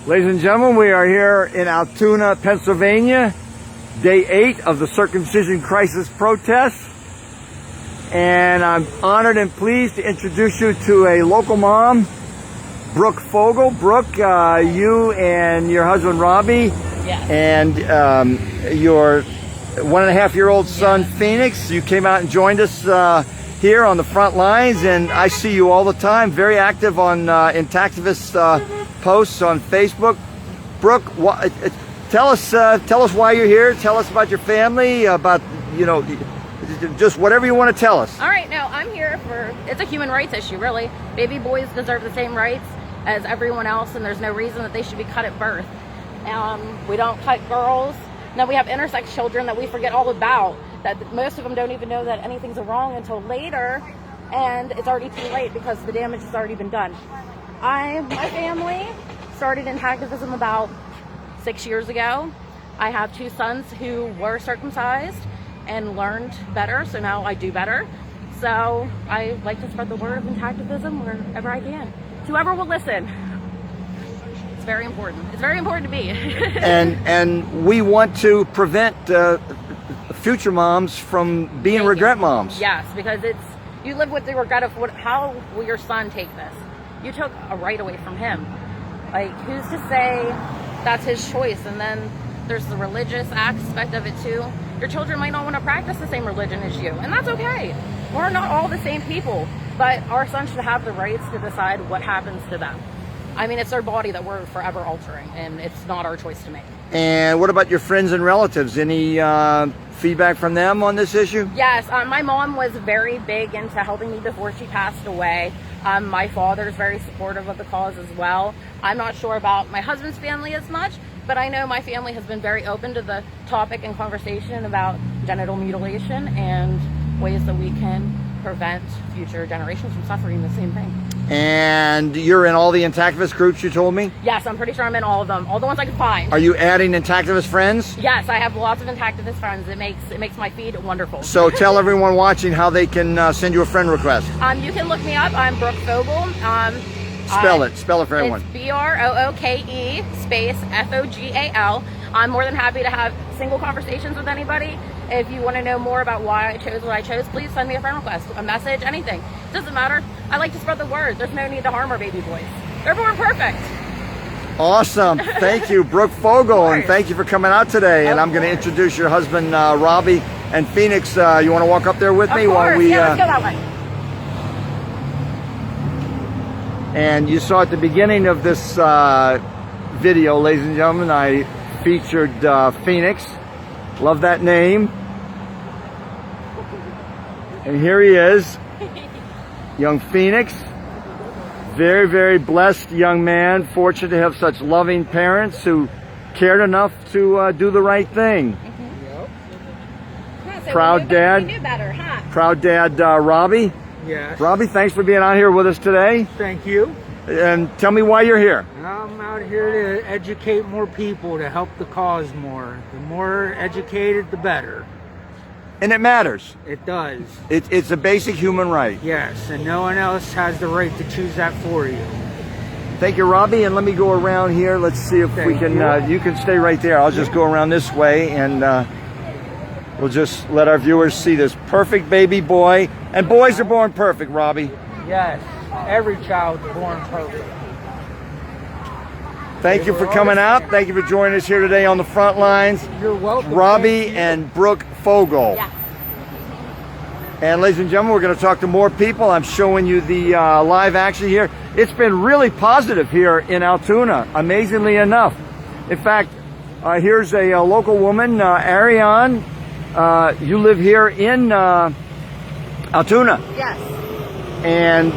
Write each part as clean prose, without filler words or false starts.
Ladies and gentlemen, we are here in Altoona, Pennsylvania, day 8 of the circumcision crisis protests. And I'm honored and pleased to introduce you to a local mom, Brooke Fogle. Brooke, you and your husband Robbie, yes, and your 1.5-year-old son, yes, Phoenix, you came out and joined us here on the front lines, and I see you all the time, very active on intactivist posts on Facebook. Brooke, tell us why you're here. Tell us about your family, about, you know, just whatever you want to tell us. All right, now I'm here for, it's a human rights issue, really. Baby boys deserve the same rights as everyone else, and there's no reason that they should be cut at birth. We don't cut girls. Now we have intersex children that we forget all about, that most of them don't even know that anything's wrong until later, and it's already too late because the damage has already been done. My family started in activism about 6 years ago. I have 2 sons who were circumcised and learned better, so now I do better. So I like to spread the word of activism wherever I can. Whoever will listen. It's very important. It's very important to me. and we want to prevent future moms from being regret moms. Yes, because you live with the regret of how will your son take this? You took a right away from him. Like, who's to say that's his choice? And then there's the religious aspect of it too. Your children might not want to practice the same religion as you, and that's okay. We're not all the same people, but our sons should have the rights to decide what happens to them. I mean, it's their body that we're forever altering, and it's not our choice to make. And what about your friends and relatives? Any feedback from them on this issue? Yes, my mom was very big into helping me before she passed away. My father's very supportive of the cause as well. I'm not sure about my husband's family as much, but I know my family has been very open to the topic and conversation about genital mutilation and ways that we can prevent future generations from suffering the same thing. And you're in all the intactivist groups, you told me? Yes, I'm pretty sure I'm in all of them, all the ones I can find. Are you adding intactivist friends? Yes, I have lots of intactivist friends. It makes my feed wonderful. So tell everyone watching how they can send you a friend request. You can look me up. I'm Brooke Fogle. Spell it for everyone. It's BROOKE space FOGAL. I'm more than happy to have single conversations with anybody. If you want to know more about why I chose what I chose, please send me a friend request, a message, anything. It doesn't matter. I like to spread the word. There's no need to harm our baby boys. They're born perfect. Awesome. Thank you, Brooke Fogle, and thank you for coming out today. And I'm going to introduce your husband, Robbie, and Phoenix. You want to walk up there with me? Of course. While we, yeah, let's go that way. And you saw at the beginning of this video, ladies and gentlemen, I featured Phoenix. Love that name. And here he is, young Phoenix. Very, very blessed young man. Fortunate to have such loving parents who cared enough to do the right thing. Mm-hmm. So proud dad. We knew better, huh? Proud dad, Robbie. Yes. Robbie, thanks for being out here with us today. Thank you. And tell me why you're here. I'm out here to educate more people, to help the cause more. The more educated, the better. And it matters. It does. It's a basic human right. Yes, and no one else has the right to choose that for you. Thank you, Robbie. And let me go around here. Let's see if we can, you can stay right there. I'll just go around this way, and we'll just let our viewers see this perfect baby boy. And boys are born perfect, Robbie. Yes, every child's born perfect. Thank you for coming out. Thank you for joining us here today on the front lines. You're welcome. Robbie and Brooke Fogle. Yeah. And ladies and gentlemen, we're going to talk to more people. I'm showing you the live action here. It's been really positive here in Altoona, amazingly enough. In fact, here's a local woman, Ariane. You live here in Altoona. Yes. And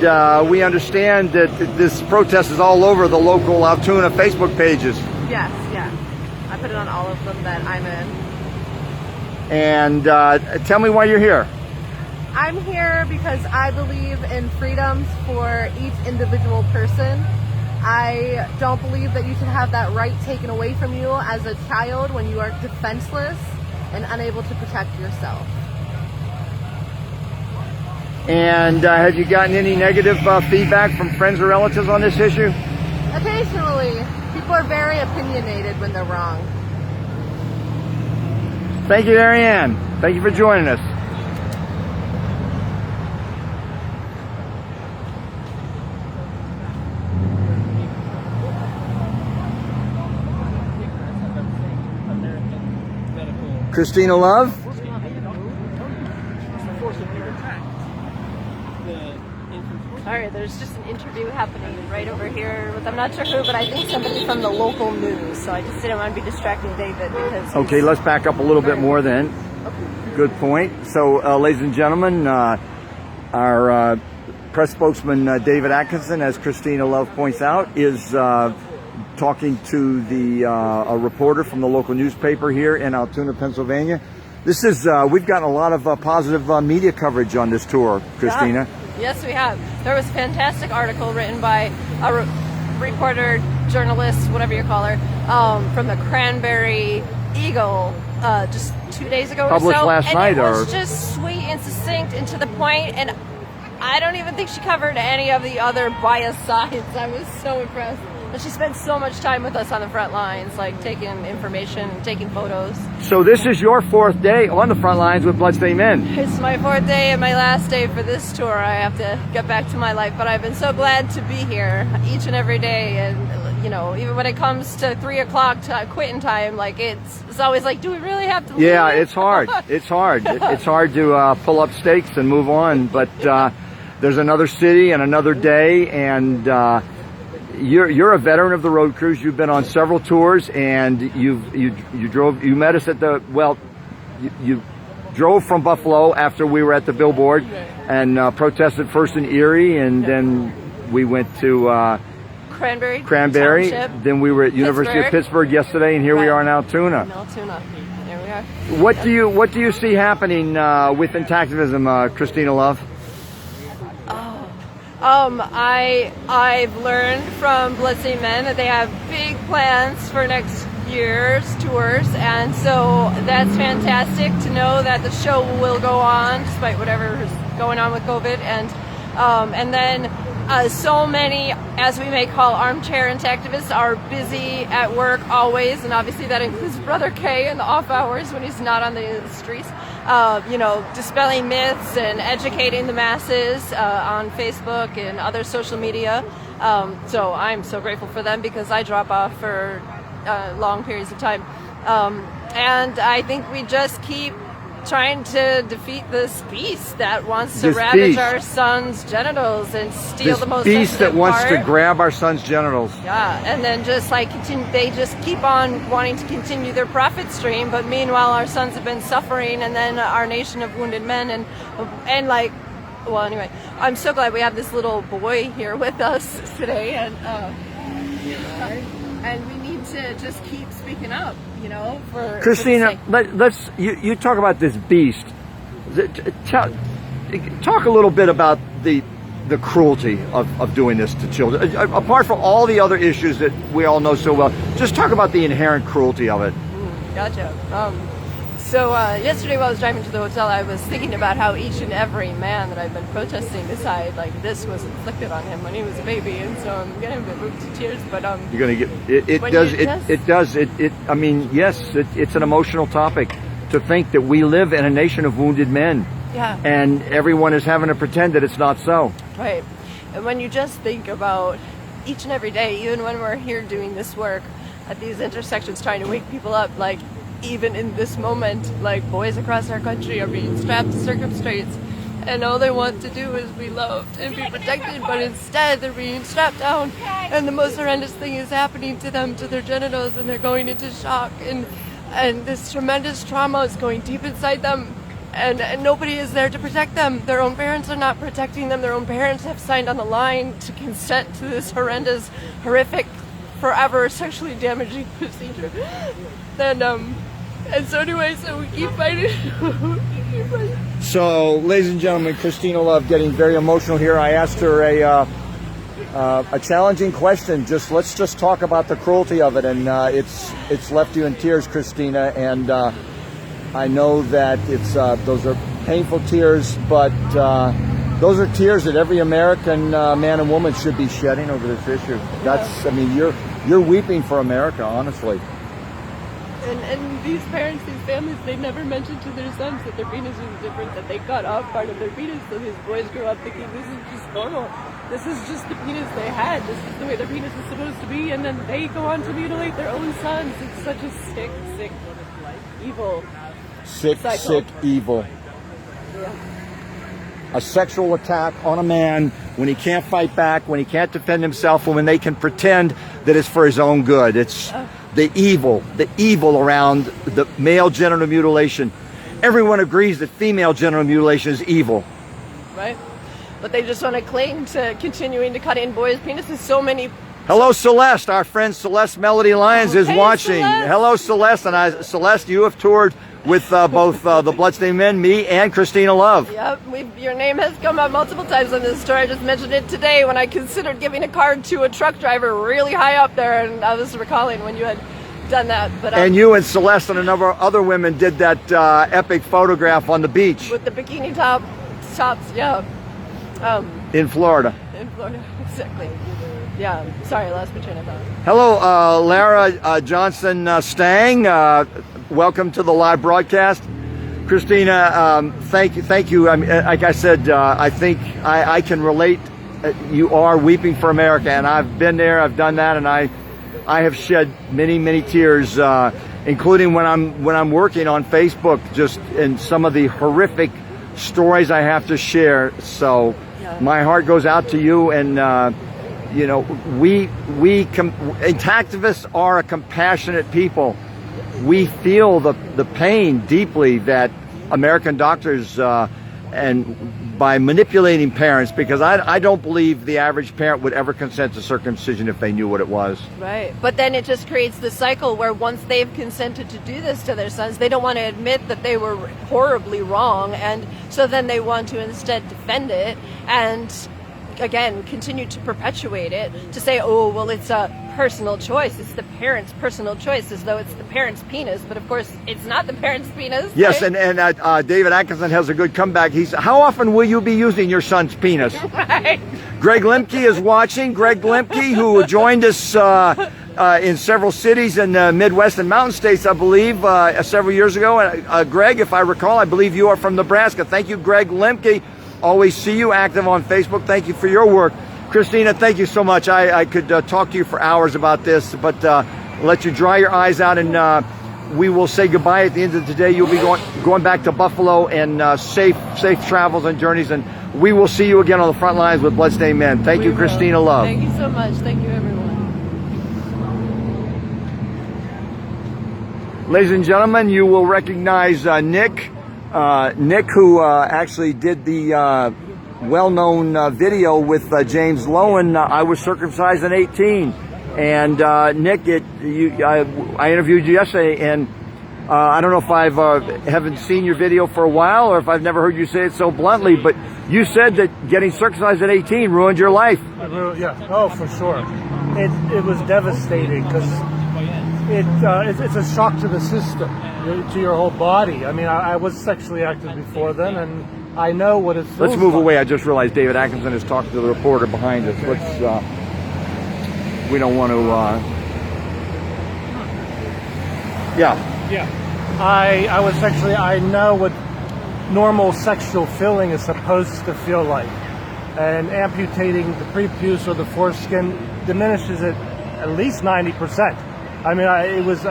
we understand that this protest is all over the local Altoona Facebook pages. Yes, yeah. I put it on all of them that I'm in. And tell me why you're here. I'm here because I believe in freedoms for each individual person. I don't believe that you should have that right taken away from you as a child when you are defenseless and unable to protect yourself. And have you gotten any negative feedback from friends or relatives on this issue? Occasionally, people are very opinionated when they're wrong. Thank you, Ariane. Thank you for joining us. Christina Love. Sorry, there's just an interview happening right over here with, I'm not sure who, but I think somebody from the local news. So I just didn't want to be distracting David because. Okay, let's back up a little bit more then. Good point. So, ladies and gentlemen, our press spokesman, David Atkinson, as Christina Love points out, is talking to a reporter from the local newspaper here in Altoona, Pennsylvania. This is, we've gotten a lot of positive media coverage on this tour, Christina. Yeah. Yes, we have. There was a fantastic article written by a reporter, journalist, whatever you call her, from the Cranberry Eagle just 2 days ago Published or so. last night, it was just sweet and succinct and to the point, and I don't even think she covered any of the other biased sides. I was so impressed. And she spent so much time with us on the front lines, like taking information, taking photos. So this is your fourth day on the front lines with Bloodstained Men. It's my fourth day and my last day for this tour. I have to get back to my life, but I've been so glad to be here each and every day. And you know, even when it comes to 3 o'clock quitting time, like it's always like, do we really have to leave? Yeah, it's hard. It's hard. It's hard to pull up stakes and move on. But there's another city and another day, and you're a veteran of the road crews. You've been on several tours, and you met us at the, well, you drove from Buffalo after we were at the billboard and protested first in Erie, and then we went to Cranberry. Township. Then we were at University of Pittsburgh yesterday, and here we are in Altoona. Altoona. There we are. What do you see happening with intactivism, Christina Love? I've learned from Bloodstained Men that they have big plans for next year's tours, and so that's fantastic to know that the show will go on despite whatever is going on with COVID, and then so many, as we may call armchair intactivists, are busy at work always, and obviously that includes Brother K in the off hours when he's not on the streets. You know, dispelling myths and educating the masses on Facebook and other social media. So I'm so grateful for them because I drop off for long periods of time. And I think we just keep trying to defeat this beast that wants to ravage our sons' genitals and steal the most beast that wants part. to grab our sons' genitals. Yeah, and then just like they just keep on wanting to continue their profit stream, but meanwhile our sons have been suffering, and then our nation of wounded men and like, well, anyway, I'm so glad we have this little boy here with us today, and we need to just keep speaking up, you know, for Christina, let's you talk about this beast. Talk a little bit about the cruelty of doing this to children. Apart from all the other issues that we all know so well, just talk about the inherent cruelty of it. Gotcha. So yesterday while I was driving to the hotel, I was thinking about how each and every man that I've been protesting decide like this was inflicted on him when he was a baby, and so I'm getting a bit moved to tears. But you're gonna get it. I mean, yes, it's an emotional topic to think that we live in a nation of wounded men. Yeah. And everyone is having to pretend that it's not so. Right. And when you just think about each and every day, even when we're here doing this work at these intersections trying to wake people up, like even in this moment, like boys across our country are being strapped to circumstrates, and all they want to do is be loved and be protected, but instead they're being strapped down, and the most horrendous thing is happening to them, to their genitals, and they're going into shock, and this tremendous trauma is going deep inside them, and nobody is there to protect them. Their own parents are not protecting them. Their own parents have signed on the line to consent to this horrendous, horrific, forever sexually damaging procedure. And so anyway, so we keep fighting. So, ladies and gentlemen, Christina Love getting very emotional here. I asked her a challenging question. Let's just talk about the cruelty of it, and it's left you in tears, Christina. And I know that those are painful tears, but those are tears that every American man and woman should be shedding over this issue. I mean, you're weeping for America, honestly. And these parents, these families, they never mentioned to their sons that their penis was different, that they cut off part of their penis, so these boys grew up thinking this is just normal. This is just the penis they had. This is the way their penis is supposed to be, and then they go on to mutilate their own sons. It's such a sick, evil cycle. Sick, evil. Yeah. A sexual attack on a man when he can't fight back, when he can't defend himself, and when they can pretend that it's for his own good. It's the evil around the male genital mutilation. Everyone agrees that female genital mutilation is evil. Right? But they just want to cling to continuing to cut in boys' penises. So many. Hello, Celeste. Our friend Celeste Melody Lyons is Hey, watching. Celeste. Hello, Celeste. And Celeste, you have toured with both the Bloodstained Men, me, and Christina Love. Yep, your name has come up multiple times on this story. I just mentioned it today when I considered giving a card to a truck driver really high up there, and I was recalling when you had done that. But and you and Celeste and a number of other women did that epic photograph on the beach. With the bikini tops, yeah. In Florida. In Florida, exactly. Yeah, sorry, I lost my train of thought. Hello, Lara Johnson Stang. Welcome to the live broadcast. Christina, thank you. I mean, like I said, I think I can relate. You are weeping for America, and I've been there, I've done that, and I have shed many tears, including when I'm working on Facebook, just in some of the horrific stories I have to share. So my heart goes out to you, and you know, activists are a compassionate people. We feel the pain deeply that American doctors and by manipulating parents, because I don't believe the average parent would ever consent to circumcision if they knew what it was. Right. But then it just creates the cycle where once they've consented to do this to their sons, they don't want to admit that they were horribly wrong, and so then they want to instead defend it and again continue to perpetuate it, to say, oh well, it's a personal choice, it's the parent's personal choice, as though it's the parent's penis, but of course it's not the parent's penis. Yes, right? and David Atkinson has a good comeback. He's, how often will you be using your son's penis? Right. Greg Lemke is watching. Greg Lemke, who joined us in several cities in the Midwest and Mountain States, I believe, several years ago. And Greg, if I recall, I believe you are from Nebraska. Thank you, Greg Lemke. Always see you active on Facebook. Thank you for your work. Christina, thank you so much. I could talk to you for hours about this, but let you dry your eyes out, and we will say goodbye at the end of the day. You'll be going back to Buffalo, and safe travels and journeys, and we will see you again on the front lines with Bloodstained Men. Thank you, Christina Love. Thank you so much. Thank you, everyone. Ladies and gentlemen, you will recognize Nick. Nick, who actually did the well-known video with James Lowen, I Was Circumcised at 18. And Nick, I interviewed you yesterday, and I don't know if haven't seen your video for a while, or if I've never heard you say it so bluntly, but you said that getting circumcised at 18 ruined your life. Yeah, oh, for sure. It was devastating because it's a shock to the system. to your whole body. I mean, I was sexually active before then, and I know what it feels Let's move like. away. I just realized David Atkinson is talking to the reporter behind us. Let's. We don't want to. Yeah. Yeah. I was sexually. I know what normal sexual feeling is supposed to feel like, and amputating the prepuce or the foreskin diminishes it at least 90%. I mean, it was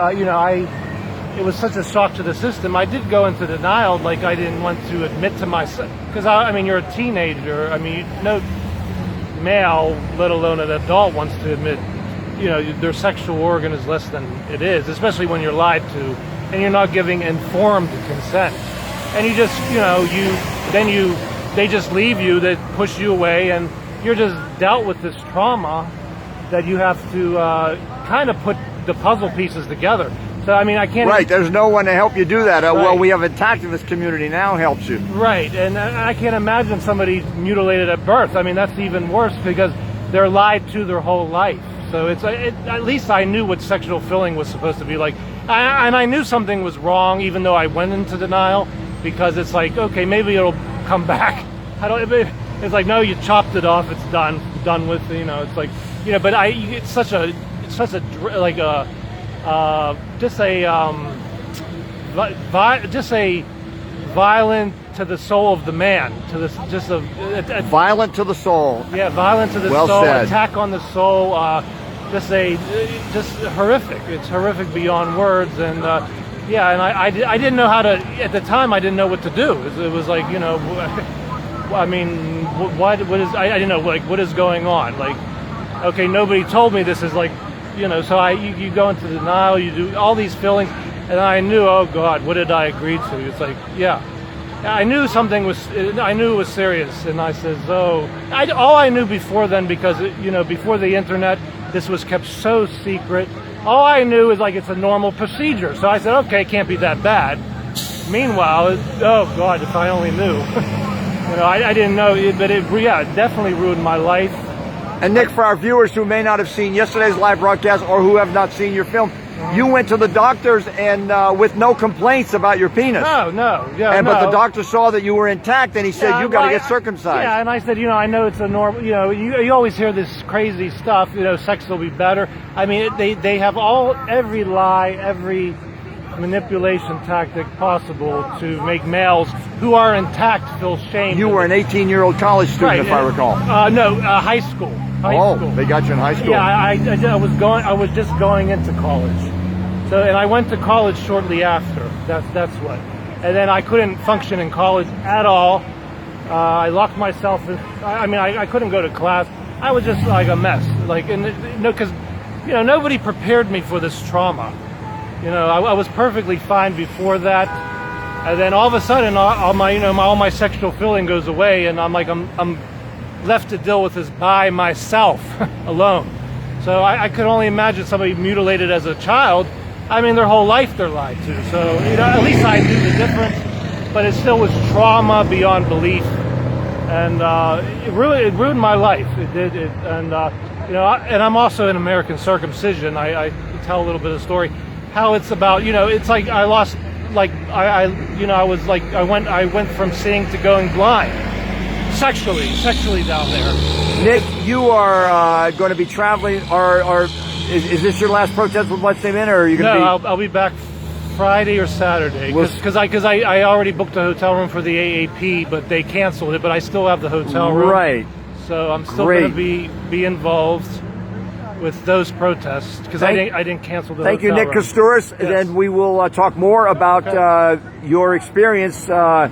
it was such a shock to the system. I did go into denial, like I didn't want to admit to myself, because I mean, you're a teenager. I mean, no male, let alone an adult, wants to admit, their sexual organ is less than it is, especially when you're lied to, and you're not giving informed consent. And you just, they just leave you, they push you away, and you're just dealt with this trauma that you have to kind of put the puzzle pieces together. So, I mean, I can't... Right, there's no one to help you do that. Right. Well, we have an activist community now helps you. Right, and I can't imagine somebody mutilated at birth. I mean, that's even worse because they're lied to their whole life. So at least I knew what sexual feeling was supposed to be like. And I knew something was wrong, even though I went into denial, because it's like, okay, maybe it'll come back. It's like, no, you chopped it off, it's done with, it's like, but it's such a violent to the soul of the man, Violent to the soul. Yeah, violent to the Well soul, said. attack on the soul, just horrific. It's horrific beyond words, and and I didn't know how to, at the time I didn't know what to do. It was like, I mean, what is, I didn't know, like, what is going on? Like, okay, nobody told me this is like, so you go into denial, you do all these feelings, and I knew, oh God, what did I agree to? It's like, I knew something was, I knew it was serious, and I says, all I knew before then, because, before the internet, this was kept so secret, all I knew is like it's a normal procedure. So I said, okay, it can't be that bad. Meanwhile, oh God, if I only knew. I didn't know, but it definitely ruined my life. And Nick, for our viewers who may not have seen yesterday's live broadcast or who have not seen your film, you went to the doctors and with no complaints about your penis. No. But the doctor saw that you were intact, and he said, you got to get circumcised. Yeah, and I said, I know it's a normal, you always hear this crazy stuff, sex will be better. I mean, they have every lie, every manipulation tactic possible to make males who are intact feel shame. You were an 18-year-old college student, right, if I recall. No, high school. High school. They got you in high school. Yeah, I was just going into college. So, and I went to college shortly after. That's what. And then I couldn't function in college at all. I locked myself in. I couldn't go to class. I was just like a mess. Because nobody prepared me for this trauma. I was perfectly fine before that, and then all of a sudden, all my sexual feeling goes away, and I'm left to deal with this by myself, alone. So I could only imagine somebody mutilated as a child. I mean, their whole life they're lied to. So at least I knew the difference, but it still was trauma beyond belief, and it ruined my life. It did. And I'm also an American circumcision. I tell a little bit of the story. How it's about, it's like I lost, like I went from seeing to going blind, sexually down there. Nick, you are going to be traveling, or is this your last protest with Let's Stay Men, or are you going to be? No, I'll be back Friday or Saturday, because I already booked a hotel room for the AAP, but they canceled it, but I still have the hotel room. Right. So I'm still going to be involved with those protests, because I didn't cancel the Thank you, hotel Nick room. Kostouris. Yes. And we will talk more about your experience on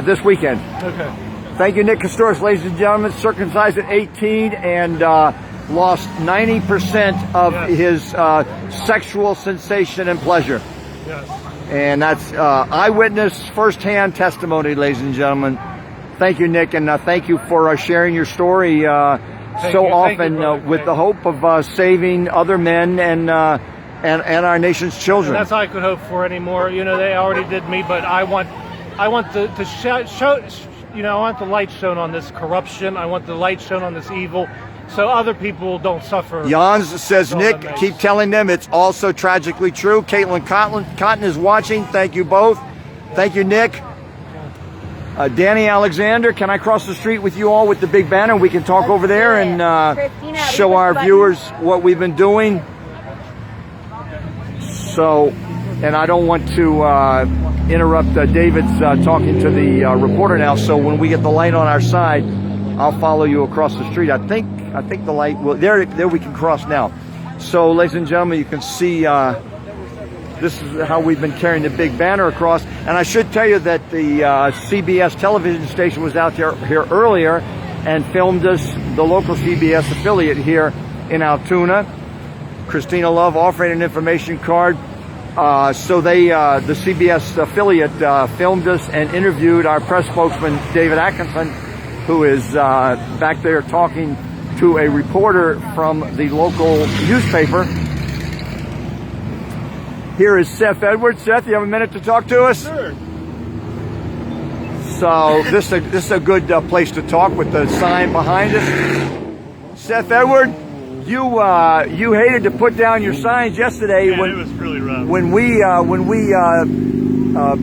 this weekend. Okay. Thank you, Nick Kostouris, ladies and gentlemen. Circumcised at 18 and lost 90% of his sexual sensation and pleasure. Yes. And that's eyewitness, firsthand testimony, ladies and gentlemen. Thank you, Nick, and thank you for sharing your story often with the hope of saving other men and our nation's children. And that's all I could hope for anymore. They already did me, but I want to show. I want the light shown on this corruption. I want the light shown on this evil, so other people don't suffer. Jans says, all Nick, that mess. keep telling them it's also tragically true. Caitlin Cotton is watching. Thank you both. Thank you, Nick. Danny Alexander, can I cross the street with you all with the big banner? We can talk over there and Christina, show our viewers what we've been doing. So, and I don't want to interrupt David's talking to the reporter now. So when we get the light on our side, I'll follow you across the street. I think the light will. There we can cross now. So, ladies and gentlemen, you can see. This is how we've been carrying the big banner across. And I should tell you that the CBS television station was out here earlier and filmed us, the local CBS affiliate here in Altoona. Christina Love offering an information card. So the CBS affiliate filmed us and interviewed our press spokesman, David Atkinson, who is back there talking to a reporter from the local newspaper. Here is Seth Edwards. Seth, you have a minute to talk to us? Sure. So this is a good place to talk with the sign behind us. Seth Edward, you hated to put down your signs yesterday. Man, it was really rough. When we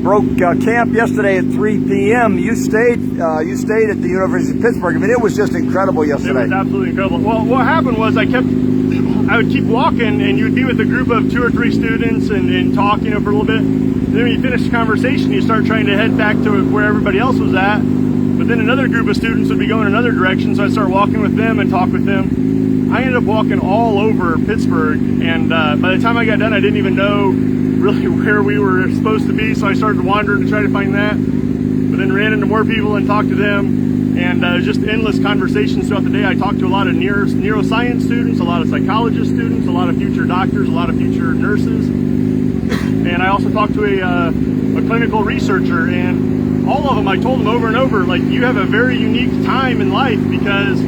broke camp yesterday at 3 p.m. You stayed at the University of Pittsburgh. I mean, it was just incredible It yesterday. was absolutely incredible. Well, what happened was I would keep walking, and you'd be with a group of 2 or 3 students and talk, for a little bit. And then when you finish the conversation, you start trying to head back to where everybody else was at. But then another group of students would be going another direction, so I'd start walking with them and talk with them. I ended up walking all over Pittsburgh, and by the time I got done, I didn't even know really where we were supposed to be, so I started wandering to try to find that. But then ran into more people and talked to them. And just endless conversations throughout the day. I talked to a lot of neuroscience students, a lot of psychologist students, a lot of future doctors, a lot of future nurses. And I also talked to a clinical researcher, and all of them, I told them over and over, like, you have a very unique time in life because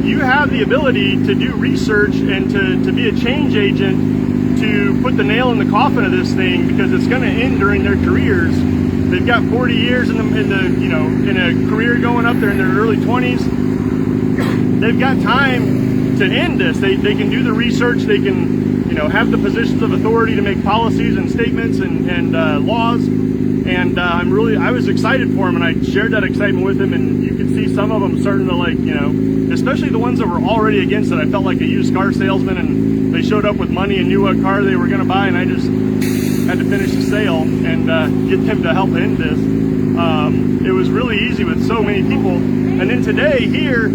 you have the ability to do research and to be a change agent to put the nail in the coffin of this thing, because it's going to end during their careers. They've got 40 years in a career going up there in their early 20s. They've got time to end this. They can do the research. They can, have the positions of authority to make policies and statements and laws. And I was excited for them, and I shared that excitement with them. And you could see some of them starting to, like, especially the ones that were already against it. I felt like a used car salesman, and they showed up with money and knew what car they were going to buy, and I just had to finish the sale and get them to help end this. It was really easy with so many people. And then today here,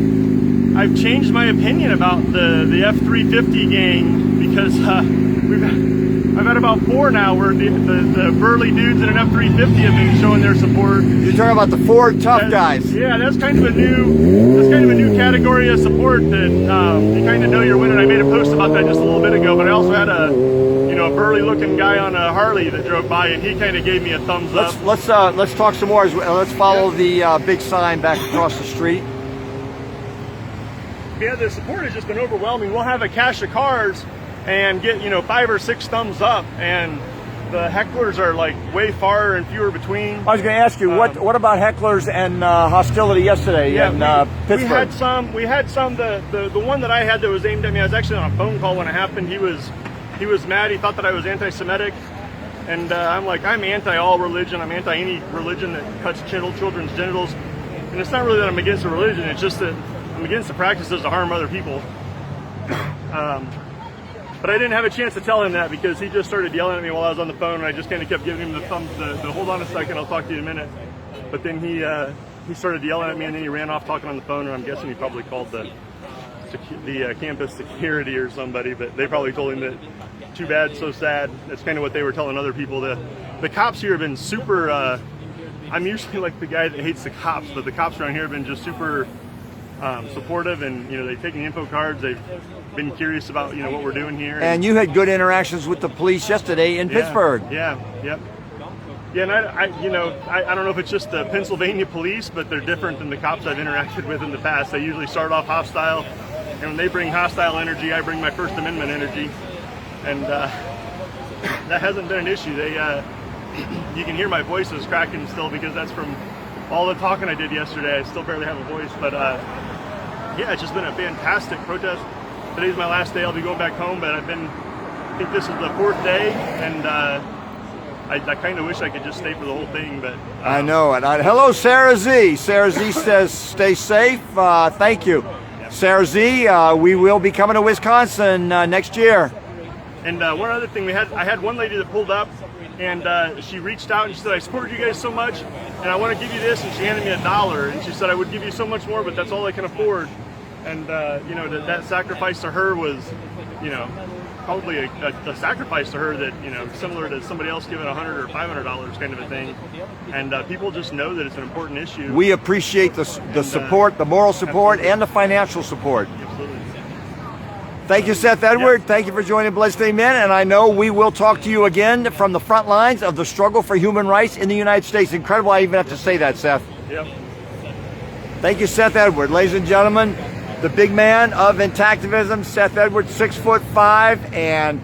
I've changed my opinion about the F-350 gang, because I've had about 4 now where the burly dudes in an F-350 have been showing their support. You're talking about the 4 tough guys. Yeah, that's kind of a new category of support that you kind of know you're winning. I made a post about that just a little bit ago, but I also had a burly looking guy on a Harley that drove by, and he kind of gave me a thumbs up. Let's talk some more. Let's follow the big sign back across the street. Yeah, the support has just been overwhelming. We'll have a cache of cars and get 5 or 6 thumbs up, and the hecklers are like way far and fewer between. I was going to ask you, what about hecklers and hostility yesterday in Pittsburgh? We had some. The one that I had that was aimed at me, I was actually on a phone call when it happened. He was mad. He thought that I was anti-Semitic, and I'm like, I'm anti all religion. I'm anti any religion that cuts children's genitals. And it's not really that I'm against the religion. It's just that I'm against the practices to harm other people. But I didn't have a chance to tell him that, because he just started yelling at me while I was on the phone, and I just kind of kept giving him the thumbs, the hold on a second, I'll talk to you in a minute. But then he started yelling at me, and then he ran off talking on the phone, and I'm guessing he probably called the campus security or somebody, but they probably told him that too bad, so sad. That's kind of what they were telling other people. The cops here have been super, I'm usually like the guy that hates the cops, but the cops around here have been just super supportive, and they've taken info cards. They've been curious about what we're doing here. And you had good interactions with the police yesterday in Pittsburgh. Yeah, and I don't know if it's just the Pennsylvania police, but they're different than the cops I've interacted with in the past. They usually start off hostile, and when they bring hostile energy, I bring my First Amendment energy, and that hasn't been an issue. You can hear my voice is cracking still, because that's from all the talking I did yesterday. I still barely have a voice, but yeah, it's just been a fantastic protest. Today's my last day. I'll be going back home, but I think this is the 4th day, and I kind of wish I could just stay for the whole thing, but I know it. Hello, Sarah Z. Sarah Z says, "Stay safe." Thank you, Sarah Z. We will be coming to Wisconsin next year. And one other thing, I had one lady that pulled up, and she reached out and she said, "I support you guys so much, and I want to give you this." And she handed me $1, and she said, "I would give you so much more, but that's all I can afford." And you know, that sacrifice to her was, you know, probably a sacrifice to her that, you know, similar to somebody else giving $100 or $500 kind of a thing. And people just know that it's an important issue. We appreciate the support, the moral support, absolutely. and the financial support. Absolutely. Thank you, Seth Edward. Thank you for joining Bloodstained Men, and I know we will talk to you again from the front lines of the struggle for human rights in the United States. Incredible I even have to say that, Seth. Yep. Thank you, Seth Edward. Ladies and gentlemen, the big man of intactivism, Seth Edward, 6'5", and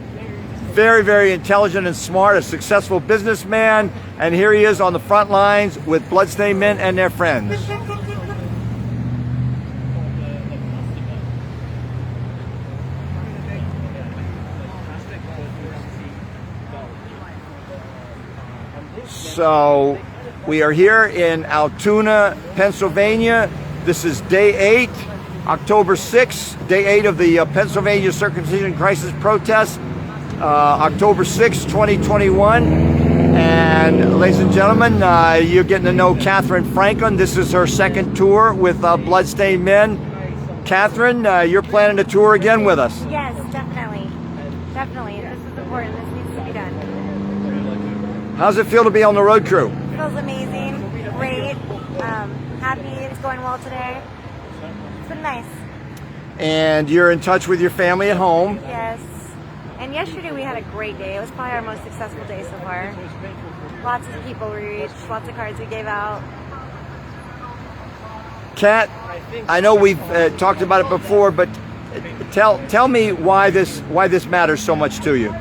very, very intelligent and smart, a successful businessman, and here he is on the front lines with Bloodstained Men and their friends. So we are here in Altoona, Pennsylvania. This is day 8, October 6th, day 8 of the Pennsylvania Circumcision Crisis protest, October 6th, 2021. And ladies and gentlemen, you're getting to know Catherine Franklin. This is her second tour with Bloodstained Men. Catherine, you're planning to tour again with us. Yes, definitely. Definitely. This is important. This needs to be done. How's it feel to be on the road crew? Feels amazing. Great. Happy it's going well today. It's been nice. And you're in touch with your family at home. Yes. And yesterday we had a great day. It was probably our most successful day so far. Lots of people we reached, lots of cards we gave out. Kat, I know we've talked about it before, but tell me why this matters so much to you.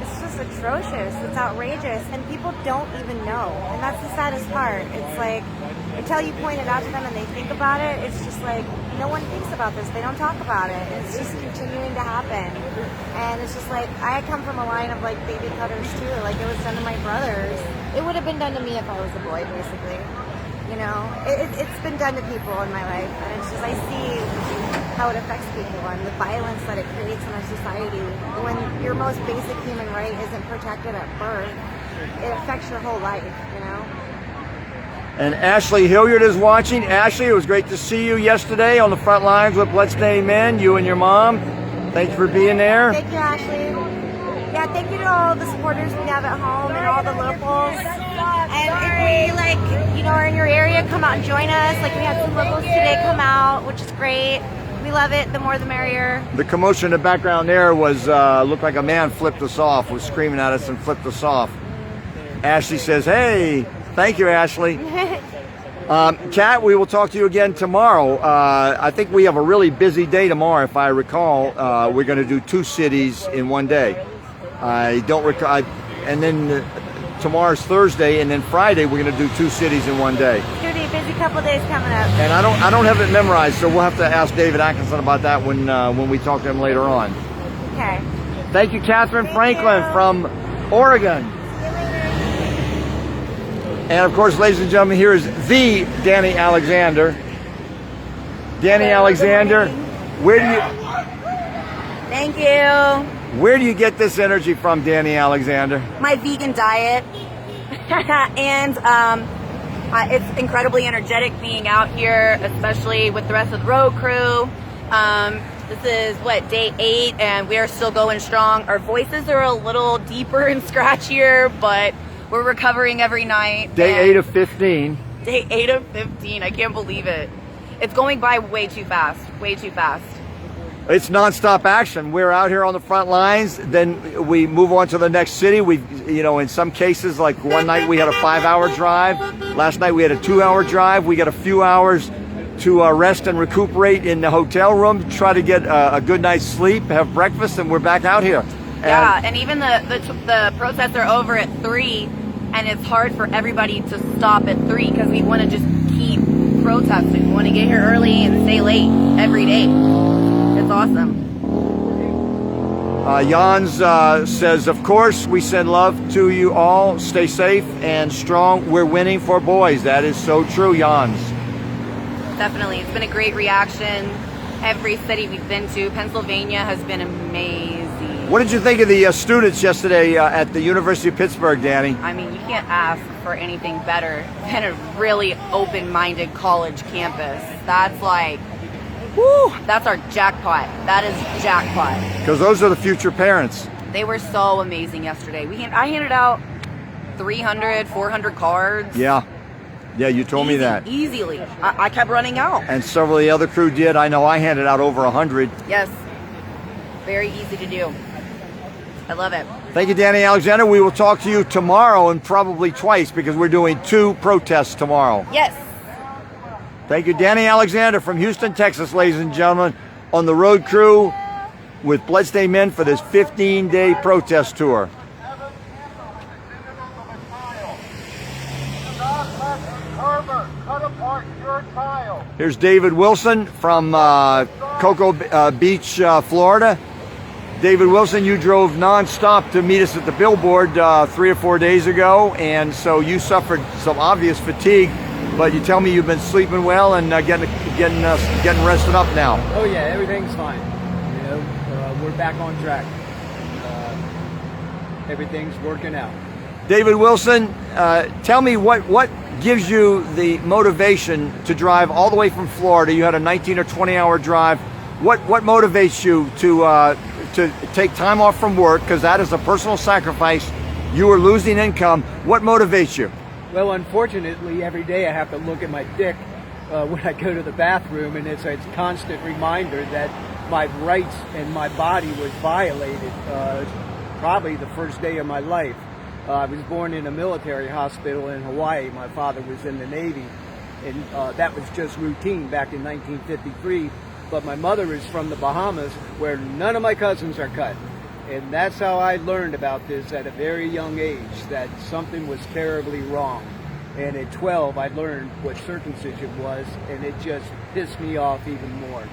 It's just atrocious. It's outrageous, and people don't even know. And that's the saddest part. It's like until you point it out to them and they think about it, it's just like no one thinks about this. They don't talk about it. It's just continuing to happen. And it's just like I come from a line of like baby cutters too. Like it was done to my brothers. It would have been done to me if I was a boy, basically. You know, it's been done to people in my life, and it's just I see how it affects people and the violence that it creates in our society. When your most basic human right isn't protected at birth, it affects your whole life, you know? And Ashley Hilliard is watching. Ashley, it was great to see you yesterday on the front lines with Bloodstained Men, you and your mom. Thanks for being there. Thank you, Ashley. Yeah, thank you to all the supporters we have at home and all the locals. And if we, like, you know, are in your area, come out and join us. Like, we had some locals today come out, which is great. We love it. The more the merrier. The commotion in the background there was, looked like a man flipped us off, was screaming at us and flipped us off. Ashley says, hey, thank you, Ashley. Kat, we will talk to you again tomorrow. I think we have a really busy day tomorrow, if I recall. We're going to do 2 cities in one day. I don't recall. And then tomorrow's Thursday, and then Friday we're going to do 2 cities in one day. It's going to be a busy couple days coming up. And I don't have it memorized, so we'll have to ask David Atkinson about that when we talk to him later on. Okay. Thank you, Catherine Thank Franklin you. from Oregon. And of course, ladies and gentlemen, here is the Danny Alexander. Danny Alexander, Thank you. where do you get this energy from, Danny Alexander? My vegan diet. And it's incredibly energetic being out here, especially with the rest of the road crew. This is day 8, and we are still going strong. Our voices are a little deeper and scratchier, but we're recovering every night. Day 8 of 15. Day 8 of 15. I can't believe it. It's going by way too fast. Way too fast. It's nonstop action. We're out here on the front lines. Then we move on to the next city. We, in some cases, like one night we had a 5-hour drive. Last night we had a 2-hour drive. We got a few hours to rest and recuperate in the hotel room, try to get a good night's sleep, have breakfast, and we're back out here. And even the protests are over at 3, and it's hard for everybody to stop at 3 because we want to just keep protesting. We want to get here early and stay late every day. It's awesome. Jans says, of course, we send love to you all. Stay safe and strong. We're winning for boys. That is so true, Jans. Definitely. It's been a great reaction. Every city we've been to, Pennsylvania has been amazing. What did you think of the students yesterday at the University of Pittsburgh, Danny? I mean, you can't ask for anything better than a really open-minded college campus. That's like, woo, that's our jackpot. That is jackpot. Because those are the future parents. They were so amazing yesterday. I handed out 300, 400 cards. Yeah. Yeah, you told me that. Easily. I kept running out. And several of the other crew did. I know I handed out over 100. Yes. Very easy to do. I love it. Thank you, Danny Alexander. We will talk to you tomorrow and probably twice because we're doing 2 protests tomorrow. Yes. Thank you, Danny Alexander from Houston, Texas, ladies and gentlemen, on the road crew with Bloodstained Men for this 15-day protest tour. Here's David Wilson from Cocoa Beach, Florida. David Wilson, you drove nonstop to meet us at the billboard 3 or 4 days ago, and so you suffered some obvious fatigue. But you tell me you've been sleeping well and getting rested up now. Oh yeah, everything's fine. You know, we're back on track. Everything's working out. David Wilson, tell me what gives you the motivation to drive all the way from Florida? You had a 19 or 20-hour drive. What motivates you to take time off from work, because that is a personal sacrifice? You are losing income. What motivates you? Well, unfortunately, every day I have to look at my dick when I go to the bathroom, and it's a constant reminder that my rights and my body was violated probably the first day of my life. I was born in a military hospital in Hawaii. My father was in the Navy, and that was just routine back in 1953. But my mother is from the Bahamas, where none of my cousins are cut. And that's how I learned about this at a very young age, that something was terribly wrong. And at 12, I learned what circumcision was, and it just pissed me off even more.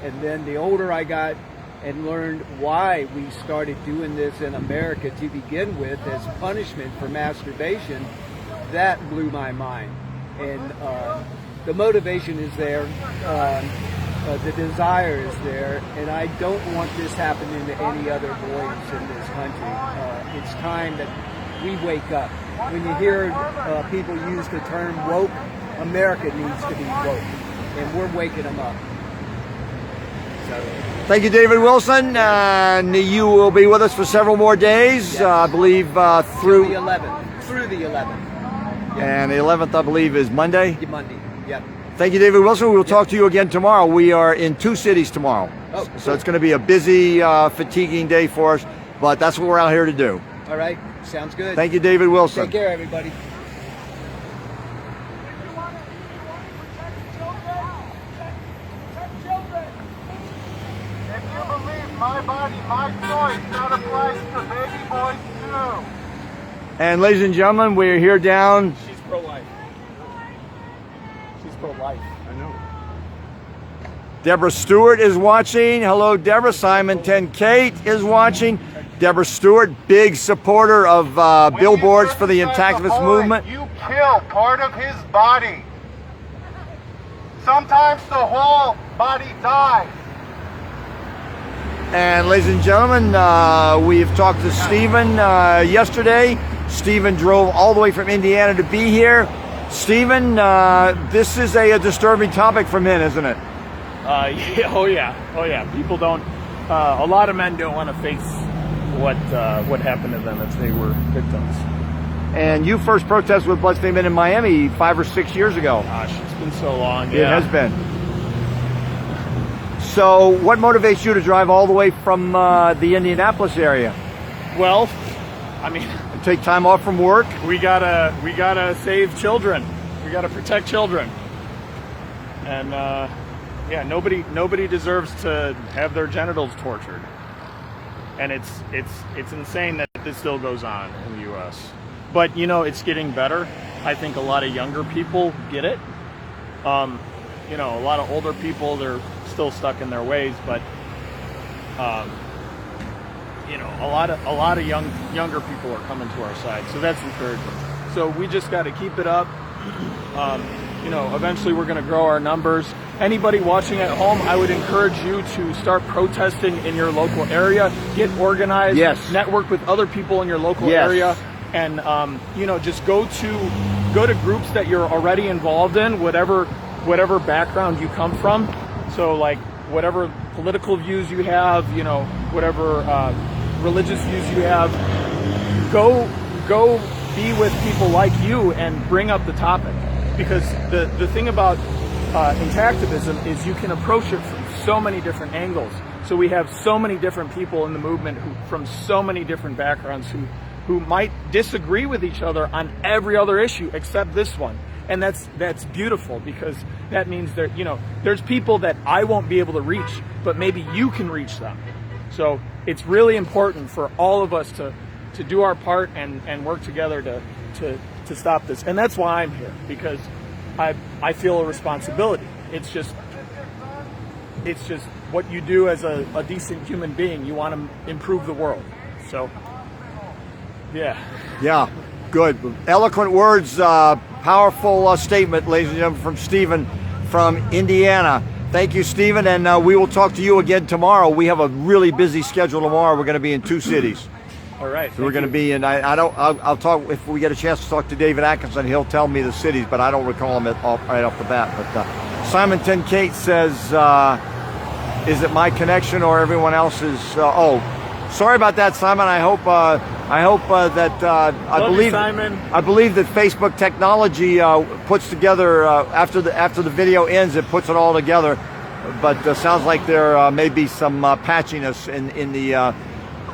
And then the older I got and learned why we started doing this in America to begin with as punishment for masturbation, that blew my mind. And the motivation is there. The desire is there, and I don't want this happening to any other boys in this country. It's time that we wake up. When you hear people use the term woke, America needs to be woke, and we're waking them up. So. Thank you, David Wilson. You will be with us for several more days, yes. I believe through the 11th. Through the 11th. Yep. And the 11th, I believe, is Monday? Monday, yep. Thank you, David Wilson. We will talk to you again tomorrow. We are in 2 cities tomorrow. Oh, cool. So it's going to be a busy, fatiguing day for us, but that's what we're out here to do. All right. Sounds good. Thank you, David Wilson. Take care, everybody. If you believe my body, my choice, that applies to baby boys too. And ladies and gentlemen, we're here down. She's pro-life. She's pro-life. I know. Deborah Stewart is watching. Hello, Deborah. Simon 10 Kate is watching. Deborah Stewart, big supporter of billboards for the Intactivist movement. You kill part of his body. Sometimes the whole body dies. And ladies and gentlemen, we've talked to Stephen yesterday. Stephen drove all the way from Indiana to be here. Stephen, this is a disturbing topic for men, isn't it? Yeah, oh yeah. People don't. A lot of men don't want to face what happened to them if they were victims. And you first protested with Bloodstained Men in Miami 5 or 6 years ago. Gosh, it's been so long. Yeah. It has been. So, what motivates you to drive all the way from the Indianapolis area? Well, I mean, take time off from work. We gotta save children. We gotta protect children. And yeah, nobody deserves to have their genitals tortured. And it's insane that this still goes on in the U.S. But you know, it's getting better. I think a lot of younger people get it, You know, a lot of older people, they're still stuck in their ways, but you know, a lot of younger people are coming to our side, so that's encouraging. So we just got to keep it up. You know, eventually we're going to grow our numbers. Anybody watching at home, I would encourage you to start protesting in your local area, get organized, Yes. network with other people in your local Yes. area, and you know, just go to groups that you're already involved in, whatever background you come from. So like whatever political views you have, you know, whatever religious views you have, go be with people like you and bring up the topic. Because the thing about intactivism is you can approach it from so many different angles. So we have so many different people in the movement from so many different backgrounds who might disagree with each other on every other issue except this one. And that's beautiful, because that means that, you know, there's people that I won't be able to reach, but maybe you can reach them. So it's really important for all of us to do our part and work together to stop this. And that's why I'm here, because I feel a responsibility. It's just what you do as a decent human being. You want to improve the world. So, yeah. Yeah, good. Eloquent words, powerful statement, ladies and gentlemen, from Stephen from Indiana. Thank you, Stephen, and we will talk to you again tomorrow. We have a really busy schedule tomorrow. We're going to be in 2 cities. All right. So we're going to be in. I'll talk if we get a chance to talk to David Atkins, and he'll tell me the cities, but I don't recall them right off the bat. But Simon 10 Kate says, "Is it my connection or everyone else's?" Oh, sorry about that, Simon. I hope that I believe that Facebook technology puts together after the video ends. It puts it all together, but sounds like there may be some patchiness in the.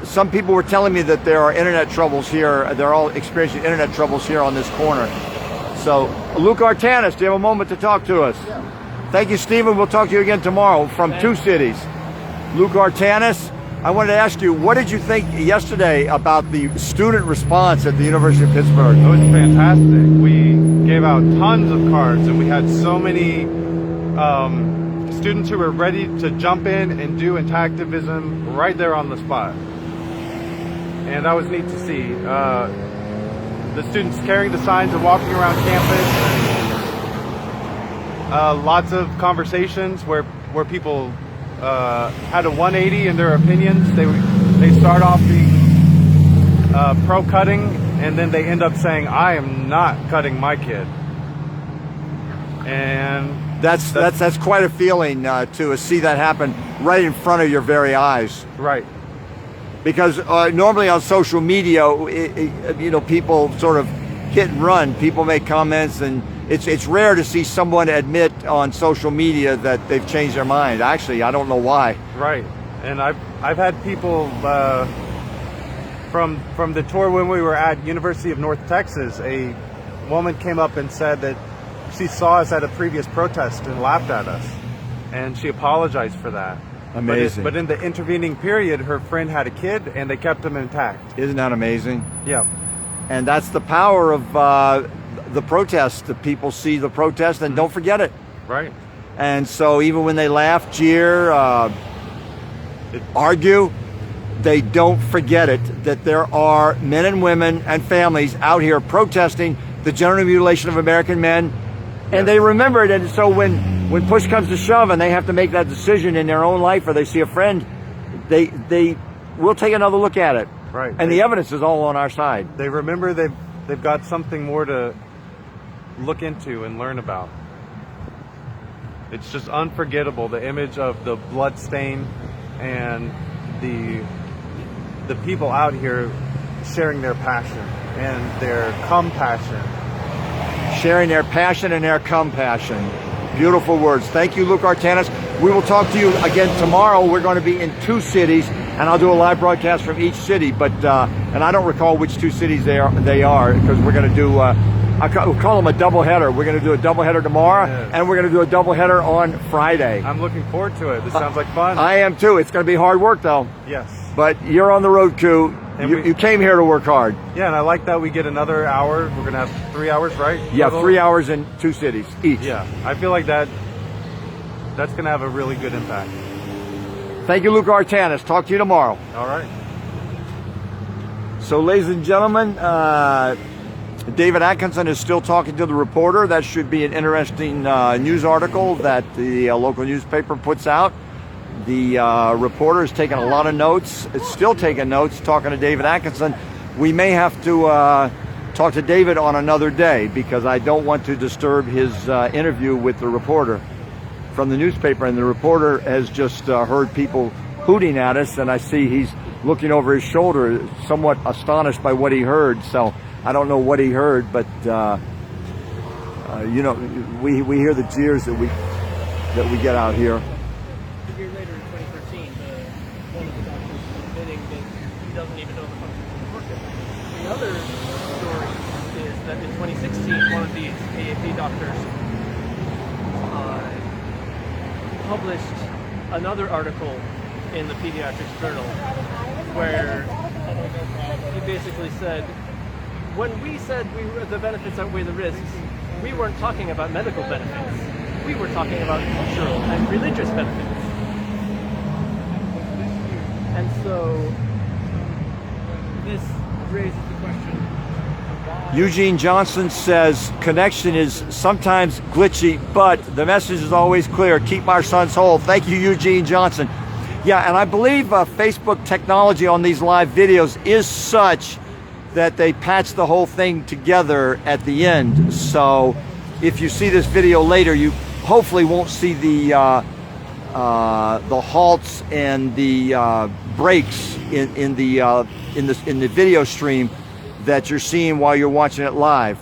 Some people were telling me that there are internet troubles here. They're all experiencing internet troubles here on this corner. So, Luke Artanis, do you have a moment to talk to us? Yeah. Thank you, Stephen. We'll talk to you again tomorrow from 2 cities. Luke Artanis, I wanted to ask you, what did you think yesterday about the student response at the University of Pittsburgh? It was fantastic. We gave out tons of cards, and we had so many students who were ready to jump in and do intactivism right there on the spot. And that was neat to see. The students carrying the signs and walking around campus. Lots of conversations where people had a 180 in their opinions. They start off being pro-cutting, and then they end up saying, "I am not cutting my kid." And that's quite a feeling to see that happen right in front of your very eyes. Right. Because normally on social media, you know, people sort of hit and run. People make comments, and it's rare to see someone admit on social media that they've changed their mind. Actually, I don't know why. Right, and I've had people from the tour when we were at University of North Texas. A woman came up and said that she saw us at a previous protest and laughed at us, and she apologized for that. Amazing. But in the intervening period, her friend had a kid, and they kept him intact. Isn't that amazing? Yeah. And that's the power of the protest. The people see the protest and don't forget it. Right. And so even when they laugh, jeer, argue, they don't forget it, that there are men and women and families out here protesting the genital mutilation of American men. And they remember it, and so when push comes to shove and they have to make that decision in their own life, or they see a friend, they will take another look at it. Right. And the evidence is all on our side. They remember they've got something more to look into and learn about. It's just unforgettable, the image of the blood stain and the people out here sharing their passion and their compassion. Sharing their passion and their compassion. Beautiful words. Thank you, Luke Artanis. We will talk to you again tomorrow. We're going to be in 2 cities, and I'll do a live broadcast from each city. But and I don't recall which 2 cities they are because we're going to do. We'll call them a doubleheader. We're going to do a doubleheader tomorrow, and we're going to do a doubleheader on Friday. I'm looking forward to it. This sounds like fun. I am too. It's going to be hard work, though. Yes. But you're on the road, crew. And you came here to work hard. Yeah, and I like that we get another hour. We're going to have 3 hours, right? Yeah, Total? 3 hours in 2 cities each. Yeah, I feel like that's going to have a really good impact. Thank you, Luke Artanis. Talk to you tomorrow. All right. So, ladies and gentlemen, David Atkinson is still talking to the reporter. That should be an interesting news article that the local newspaper puts out. The reporter is taking a lot of notes. It's still taking notes, talking to David Atkinson. We may have to talk to David on another day because I don't want to disturb his interview with the reporter from the newspaper. And the reporter has just heard people hooting at us, and I see he's looking over his shoulder, somewhat astonished by what he heard. So I don't know what he heard, but you know, we hear the jeers that we get out here. A year later, in 2013, one of the doctors is admitting that he doesn't even know the functions of the organ. The other story is that in 2016, one of these AAP doctors published another article in the Pediatrics Journal where he basically said, when we said the benefits outweigh the risks, we weren't talking about medical benefits. We were talking about cultural and religious benefits. And so this raises the question. Eugene Johnson says, connection is sometimes glitchy, but the message is always clear. Keep our sons whole. Thank you, Eugene Johnson. Yeah, and I believe Facebook technology on these live videos is such that they patch the whole thing together at the end. So if you see this video later, you hopefully won't see the halts and the breaks in the video stream that you're seeing while you're watching it live.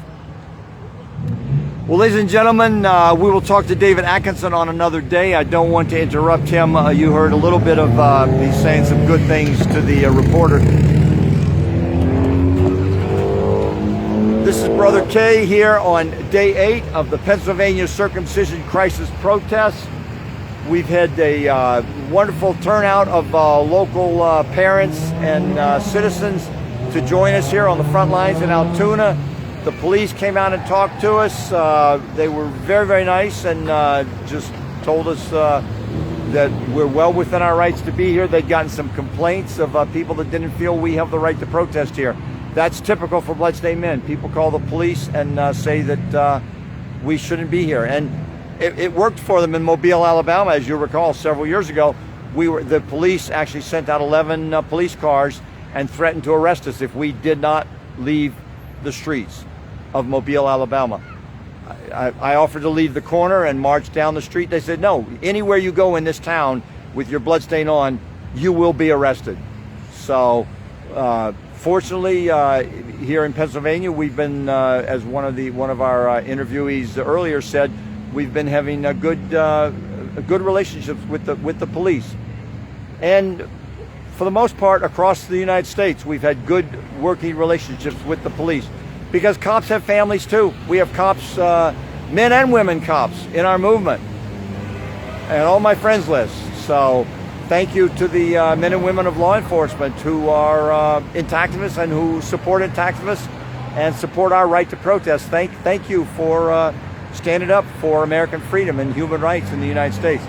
Well, ladies and gentlemen, we will talk to David Atkinson on another day. I don't want to interrupt him. You heard a little bit of me saying some good things to the reporter. This is Brother K here on day 8 of the Pennsylvania circumcision crisis protests. We've had a wonderful turnout of local parents and citizens to join us here on the front lines in Altoona. The police came out and talked to us. They were very, very nice and just told us that we're well within our rights to be here. They'd gotten some complaints of people that didn't feel we have the right to protest here. That's typical for bloodstained men. People call the police and say that we shouldn't be here. And it worked for them in Mobile, Alabama, as you recall, several years ago. The police actually sent out 11 police cars and threatened to arrest us if we did not leave the streets of Mobile, Alabama. I offered to leave the corner and march down the street. They said, no, anywhere you go in this town with your bloodstain on, you will be arrested. So fortunately, here in Pennsylvania, we've been, as one of our interviewees earlier said, we've been having a good relationships with the police. And for the most part, across the United States, we've had good working relationships with the police because cops have families too. We have cops, men and women cops in our movement and all my friends list. So thank you to the men and women of law enforcement who are intactivists and who support intactivists and support our right to protest. Thank you for standing up for American freedom and human rights in the United States.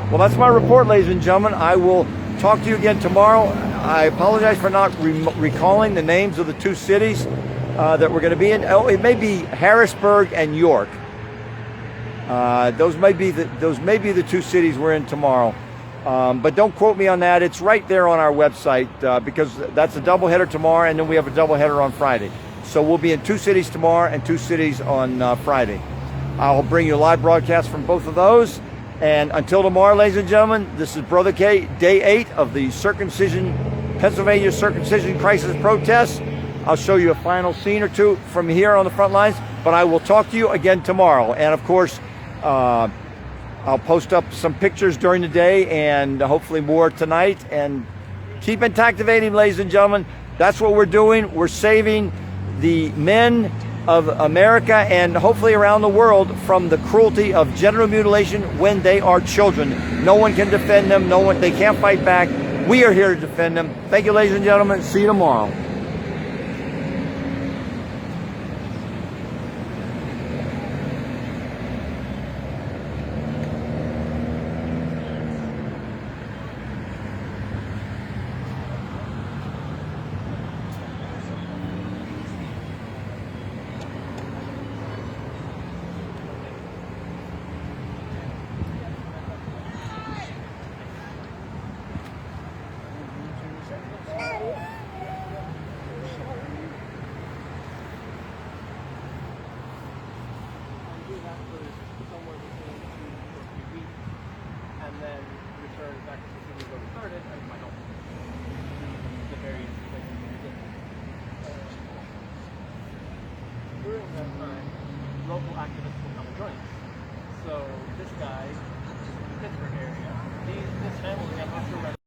Well, that's my report, ladies and gentlemen. I will talk to you again tomorrow. I apologize for not recalling the names of the 2 cities that we're going to be in. Oh, it may be Harrisburg and York. Those may be the 2 cities we're in tomorrow. But don't quote me on that. It's right there on our website because that's a doubleheader tomorrow, and then we have a doubleheader on Friday. So we'll be in 2 cities tomorrow and 2 cities on Friday. I'll bring you a live broadcast from both of those. And until tomorrow, ladies and gentlemen, this is Brother K, day 8 of the Pennsylvania circumcision crisis protests. I'll show you a final scene or two from here on the front lines, but I will talk to you again tomorrow. And of course, I'll post up some pictures during the day and hopefully more tonight. And keep intactivating, ladies and gentlemen. That's what we're doing. We're saving the men of America and hopefully around the world from the cruelty of genital mutilation when they are children. No one can defend them. They can't fight back. We are here to defend them. Thank you, ladies and gentlemen. See you tomorrow. During that time, local activists will come and join us. So this guy is from the Pittsburgh area. This family, I'm not sure where